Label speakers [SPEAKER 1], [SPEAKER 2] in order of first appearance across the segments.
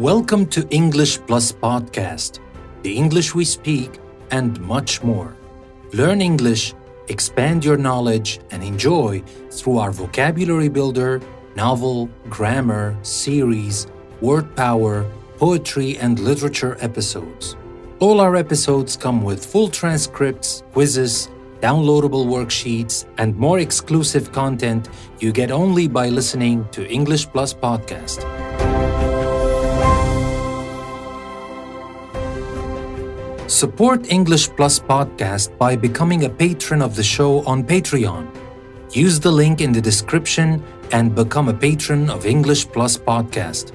[SPEAKER 1] Welcome to English Plus Podcast, the English we speak, and much more. Learn English, expand your knowledge, and enjoy through our vocabulary builder, novel, grammar, series, word power, poetry, and literature episodes. All our episodes come with full transcripts, quizzes, downloadable worksheets, and more exclusive content you get only by listening to English Plus Podcast. Support English Plus Podcast by becoming a patron of the show on Patreon. Use the link in the description and become a patron of English Plus Podcast.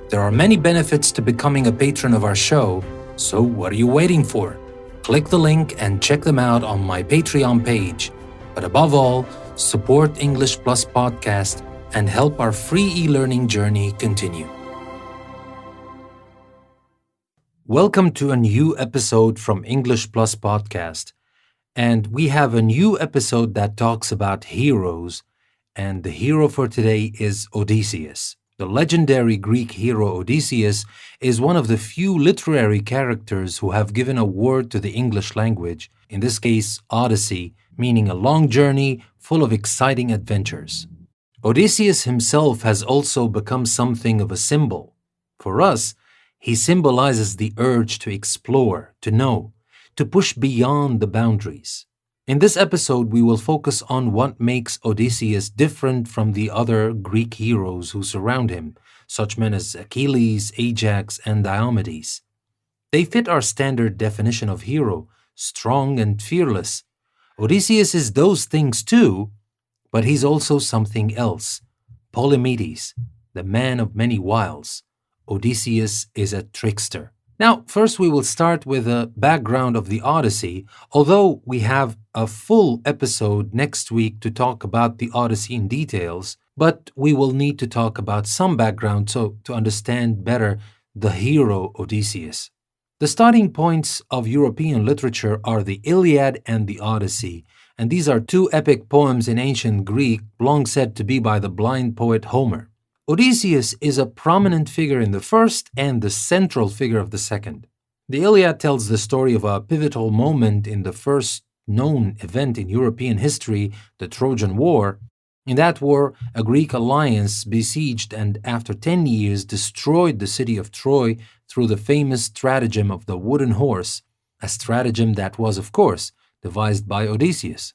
[SPEAKER 1] There are many benefits to becoming a patron of our show, so what are you waiting for? Click the link and check them out on my Patreon page. But above all, support English Plus Podcast and help our free e-learning journey continue. Welcome to a new episode from English Plus Podcast. And we have a new episode that talks about heroes. And the hero for today is Odysseus. The legendary Greek hero Odysseus is one of the few literary characters who have given a word to the English language, in this case, Odyssey, meaning a long journey full of exciting adventures. Odysseus himself has also become something of a symbol. For us, he symbolizes the urge to explore, to know, to push beyond the boundaries. In this episode, we will focus on what makes Odysseus different from the other Greek heroes who surround him, such men as Achilles, Ajax, and Diomedes. They fit our standard definition of hero, strong and fearless. Odysseus is those things too, but he's also something else. Polymedes, the man of many wiles. Odysseus is a trickster. Now, first we will start with a background of the Odyssey, although we have a full episode next week to talk about the Odyssey in details, but we will need to talk about some background to understand better the hero Odysseus. The starting points of European literature are the Iliad and the Odyssey, and these are two epic poems in ancient Greek, long said to be by the blind poet Homer. Odysseus is a prominent figure in the first and the central figure of the second. The Iliad tells the story of a pivotal moment in the first known event in European history, the Trojan War. In that war, a Greek alliance besieged and after 10 years destroyed the city of Troy through the famous stratagem of the wooden horse, a stratagem that was, of course, devised by Odysseus.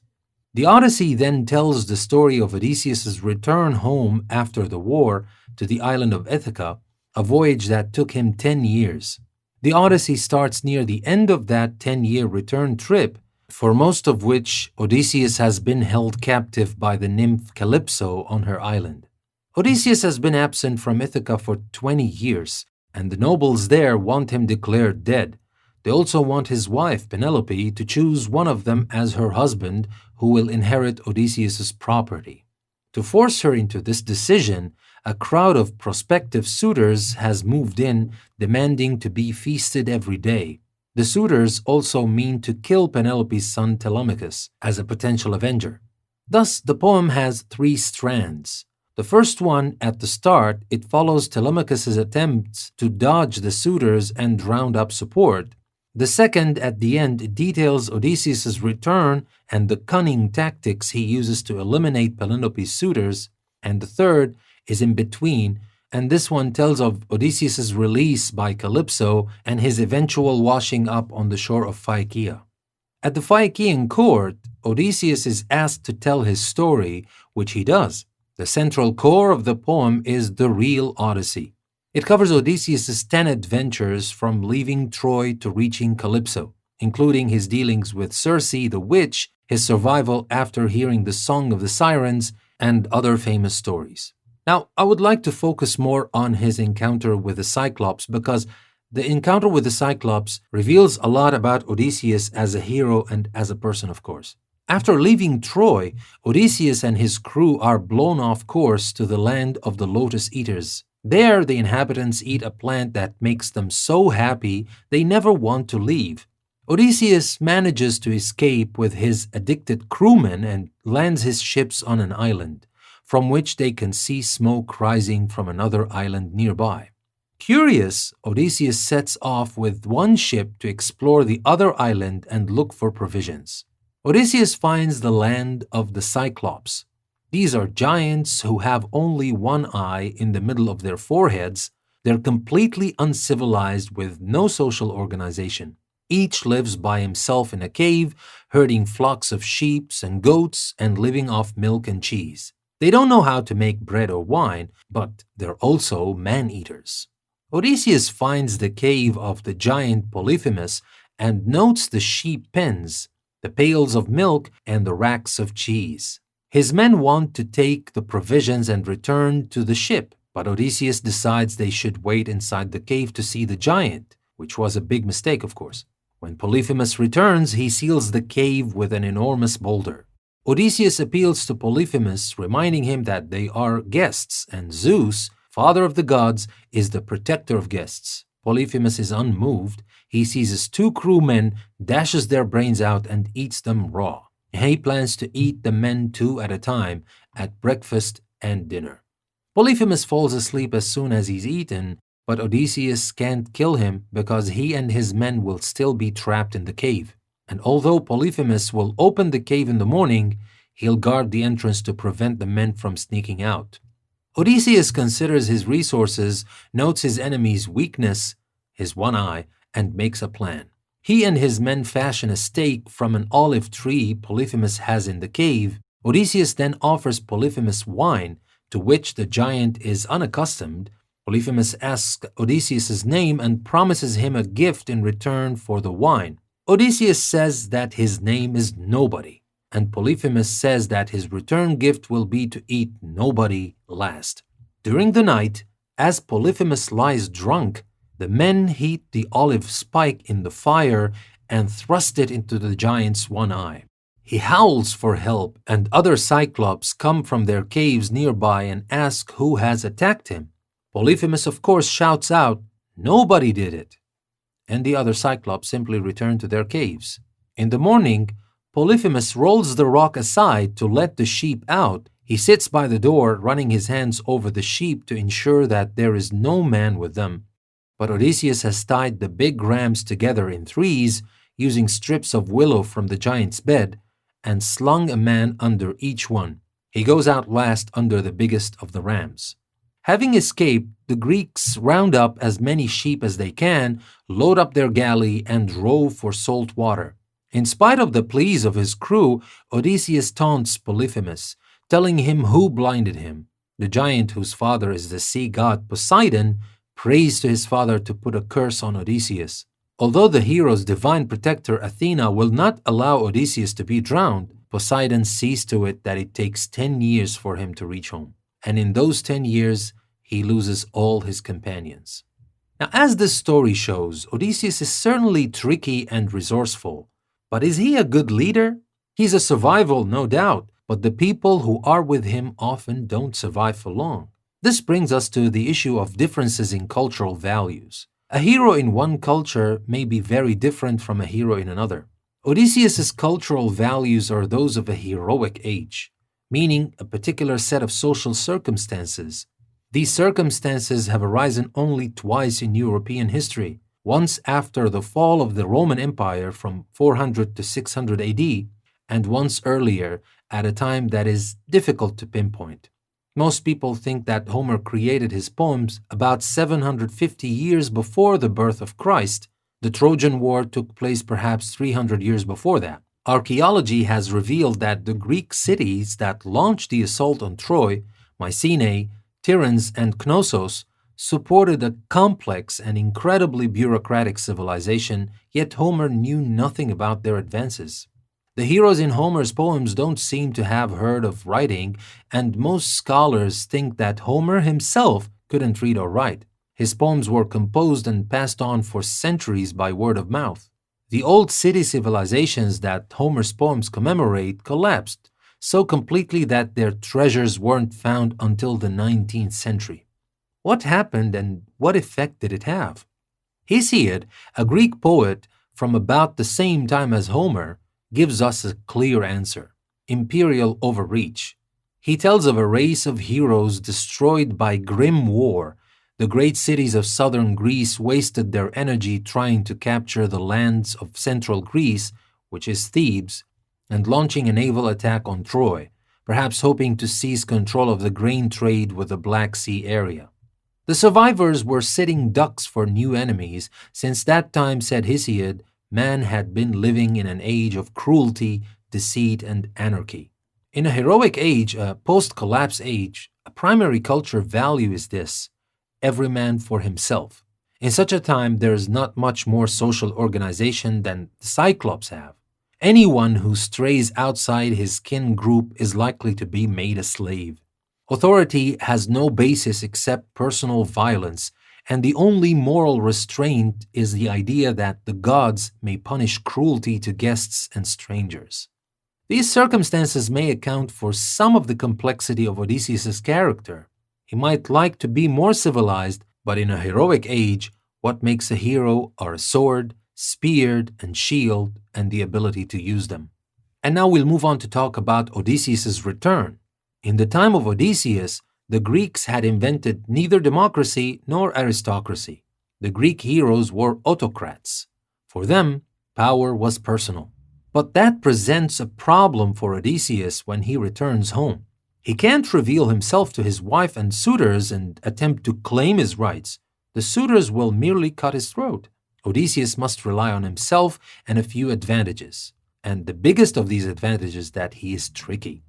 [SPEAKER 1] The Odyssey then tells the story of Odysseus' return home after the war to the island of Ithaca, a voyage that took him 10 years. The Odyssey starts near the end of that 10-year return trip, for most of which Odysseus has been held captive by the nymph Calypso on her island. Odysseus has been absent from Ithaca for 20 years, and the nobles there want him declared dead. They also want his wife, Penelope, to choose one of them as her husband who will inherit Odysseus' property. To force her into this decision, a crowd of prospective suitors has moved in, demanding to be feasted every day. The suitors also mean to kill Penelope's son Telemachus as a potential avenger. Thus, the poem has three strands. The first one, at the start, it follows Telemachus' attempts to dodge the suitors and round up support. The second, at the end, details Odysseus' return and the cunning tactics he uses to eliminate Penelope's suitors. And the third is in between, and this one tells of Odysseus' release by Calypso and his eventual washing up on the shore of Phaeacia. At the Phaeacian court, Odysseus is asked to tell his story, which he does. The central core of the poem is the Real Odyssey. It covers Odysseus' 10 adventures from leaving Troy to reaching Calypso, including his dealings with Circe the witch, his survival after hearing the Song of the Sirens, and other famous stories. Now, I would like to focus more on his encounter with the Cyclops because the encounter with the Cyclops reveals a lot about Odysseus as a hero and as a person, of course. After leaving Troy, Odysseus and his crew are blown off course to the land of the Lotus Eaters. There, the inhabitants eat a plant that makes them so happy they never want to leave. Odysseus manages to escape with his addicted crewmen and lands his ships on an island, from which they can see smoke rising from another island nearby. Curious, Odysseus sets off with one ship to explore the other island and look for provisions. Odysseus finds the land of the Cyclops. These are giants who have only one eye in the middle of their foreheads. They're completely uncivilized with no social organization. Each lives by himself in a cave, herding flocks of sheep and goats and living off milk and cheese. They don't know how to make bread or wine, but they're also man-eaters. Odysseus finds the cave of the giant Polyphemus and notes the sheep pens, the pails of milk, and the racks of cheese. His men want to take the provisions and return to the ship, but Odysseus decides they should wait inside the cave to see the giant, which was a big mistake, of course. When Polyphemus returns, he seals the cave with an enormous boulder. Odysseus appeals to Polyphemus, reminding him that they are guests, and Zeus, father of the gods, is the protector of guests. Polyphemus is unmoved. He seizes two crewmen, dashes their brains out, and eats them raw. He plans to eat the men two at a time at breakfast and dinner. Polyphemus falls asleep as soon as he's eaten, but Odysseus can't kill him because he and his men will still be trapped in the cave. And although Polyphemus will open the cave in the morning, he'll guard the entrance to prevent the men from sneaking out. Odysseus considers his resources, notes his enemy's weakness, his one eye, and makes a plan. He and his men fashion a stake from an olive tree Polyphemus has in the cave. Odysseus then offers Polyphemus wine, to which the giant is unaccustomed. Polyphemus asks Odysseus' name and promises him a gift in return for the wine. Odysseus says that his name is Nobody, and Polyphemus says that his return gift will be to eat nobody last. During the night, as Polyphemus lies drunk, the men heat the olive spike in the fire and thrust it into the giant's one eye. He howls for help, and other Cyclops come from their caves nearby and ask who has attacked him. Polyphemus, of course, shouts out, "Nobody did it," and the other Cyclops simply return to their caves. In the morning, Polyphemus rolls the rock aside to let the sheep out. He sits by the door, running his hands over the sheep to ensure that there is no man with them. But Odysseus has tied the big rams together in threes, using strips of willow from the giant's bed, and slung a man under each one. He goes out last under the biggest of the rams. Having escaped, the Greeks round up as many sheep as they can, load up their galley, and row for salt water. In spite of the pleas of his crew, Odysseus taunts Polyphemus, telling him who blinded him. The giant, whose father is the sea god Poseidon, prays to his father to put a curse on Odysseus. Although the hero's divine protector Athena will not allow Odysseus to be drowned, Poseidon sees to it that it takes 10 years for him to reach home. And in those 10 years, he loses all his companions. Now, as this story shows, Odysseus is certainly tricky and resourceful. But is he a good leader? He's a survival, no doubt, but the people who are with him often don't survive for long. This brings us to the issue of differences in cultural values. A hero in one culture may be very different from a hero in another. Odysseus' cultural values are those of a heroic age, meaning a particular set of social circumstances. These circumstances have arisen only twice in European history, once after the fall of the Roman Empire from 400 to 600 AD, and once earlier at a time that is difficult to pinpoint. Most people think that Homer created his poems about 750 years before the birth of Christ. The Trojan War took place perhaps 300 years before that. Archaeology has revealed that the Greek cities that launched the assault on Troy, Mycenae, Tiryns, and Knossos, supported a complex and incredibly bureaucratic civilization, yet Homer knew nothing about their advances. The heroes in Homer's poems don't seem to have heard of writing, and most scholars think that Homer himself couldn't read or write. His poems were composed and passed on for centuries by word of mouth. The old city civilizations that Homer's poems commemorate collapsed so completely that their treasures weren't found until the 19th century. What happened and what effect did it have? Hesiod, a Greek poet from about the same time as Homer, gives us a clear answer: Imperial Overreach. He tells of a race of heroes destroyed by grim war, The great cities of southern Greece wasted their energy trying to capture the lands of central Greece, which is Thebes, and launching a naval attack on Troy, perhaps hoping to seize control of the grain trade with the Black Sea area. The survivors were sitting ducks for new enemies. Since that time, said Hesiod, man had been living in an age of cruelty, deceit, and anarchy. In a heroic age, a post-collapse age, a primary culture value is this: every man for himself. In such a time, there is not much more social organization than the Cyclops have. Anyone who strays outside his kin group is likely to be made a slave. Authority has no basis except personal violence, and the only moral restraint is the idea that the gods may punish cruelty to guests and strangers. These circumstances may account for some of the complexity of Odysseus' character. He might like to be more civilized, but in a heroic age, what makes a hero are a sword, spear, and shield, and the ability to use them. And now we'll move on to talk about Odysseus' return. In the time of Odysseus, the Greeks had invented neither democracy nor aristocracy. The Greek heroes were autocrats. For them, power was personal. But that presents a problem for Odysseus when he returns home. He can't reveal himself to his wife and suitors and attempt to claim his rights. The suitors will merely cut his throat. Odysseus must rely on himself and a few advantages. And the biggest of these advantages is that he is tricky.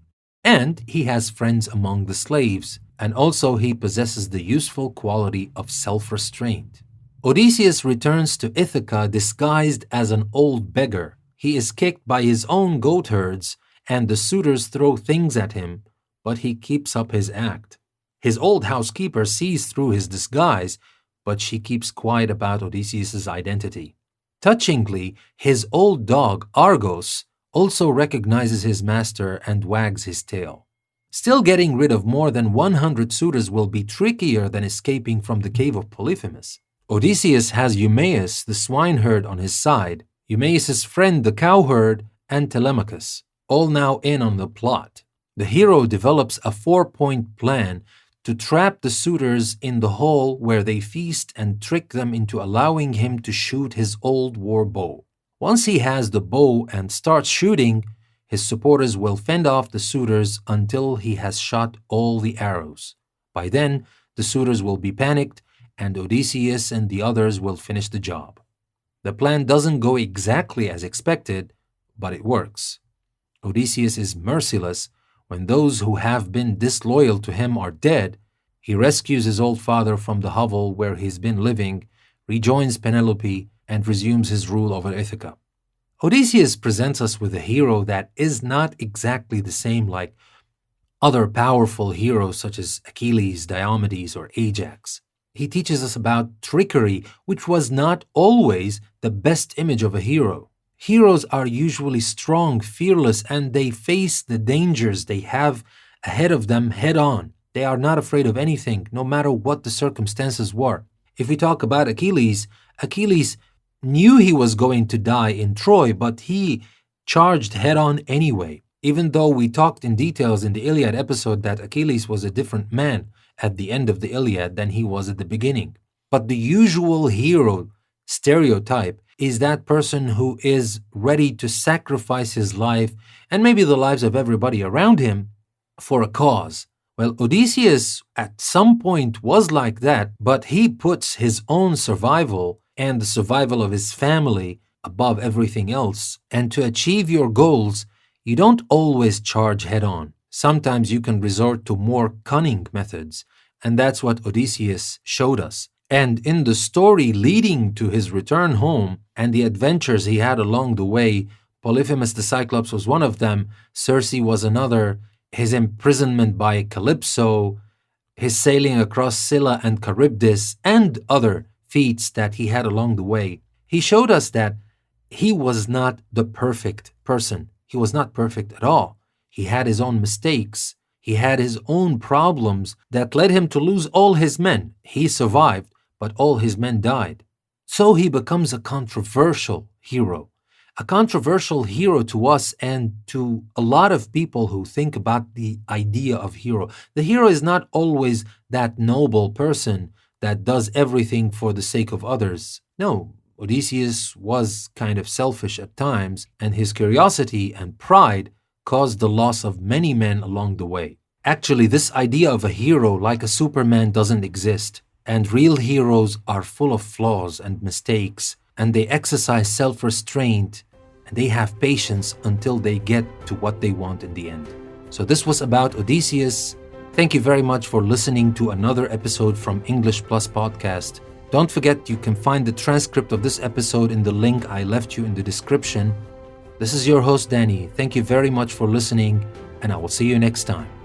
[SPEAKER 1] And he has friends among the slaves, and also he possesses the useful quality of self-restraint. Odysseus returns to Ithaca disguised as an old beggar. He is kicked by his own goatherds, and the suitors throw things at him, but he keeps up his act. His old housekeeper sees through his disguise, but she keeps quiet about Odysseus' identity. Touchingly, his old dog, Argos, also recognizes his master and wags his tail. Still, getting rid of more than 100 suitors will be trickier than escaping from the cave of Polyphemus. Odysseus has Eumaeus, the swineherd, on his side, Eumaeus' friend, the cowherd, and Telemachus, all now in on the plot. The hero develops a 4-point plan to trap the suitors in the hall where they feast and trick them into allowing him to shoot his old war bow. Once he has the bow and starts shooting, his supporters will fend off the suitors until he has shot all the arrows. By then, the suitors will be panicked, and Odysseus and the others will finish the job. The plan doesn't go exactly as expected, but it works. Odysseus is merciless. When those who have been disloyal to him are dead, he rescues his old father from the hovel where he's been living, rejoins Penelope, and resumes his rule over Ithaca. Odysseus presents us with a hero that is not exactly the same like other powerful heroes such as Achilles, Diomedes, or Ajax. He teaches us about trickery, which was not always the best image of a hero. Heroes are usually strong, fearless, and they face the dangers they have ahead of them head on. They are not afraid of anything, no matter what the circumstances were. If we talk about Achilles, Achilles knew he was going to die in Troy, but he charged head on anyway. Even though we talked in details in the Iliad episode that Achilles was a different man at the end of the Iliad than he was at the beginning. But the usual hero stereotype is that person who is ready to sacrifice his life and maybe the lives of everybody around him for a cause. Well, Odysseus at some point was like that, but he puts his own survival and the survival of his family above everything else. And to achieve your goals, you don't always charge head on. Sometimes you can resort to more cunning methods, and that's what Odysseus showed us. And in the story leading to his return home and the adventures he had along the way, Polyphemus the Cyclops was one of them, Circe was another, his imprisonment by Calypso, his sailing across Scylla and Charybdis, and other feats that he had along the way. He showed us that he was not the perfect person. He was not perfect at all. He had his own mistakes. He had his own problems that led him to lose all his men. He survived, but all his men died. So he becomes a controversial hero. A controversial hero to us and to a lot of people who think about the idea of hero. The hero is not always that noble person that does everything for the sake of others. No, Odysseus was kind of selfish at times, and his curiosity and pride caused the loss of many men along the way. Actually, this idea of a hero like a Superman doesn't exist, and real heroes are full of flaws and mistakes, and they exercise self-restraint, and they have patience until they get to what they want in the end. So this was about Odysseus. Thank you very much for listening to another episode from English Plus Podcast. Don't forget you can find the transcript of this episode in the link I left you in the description. This is your host Danny. Thank you very much for listening, and I will see you next time.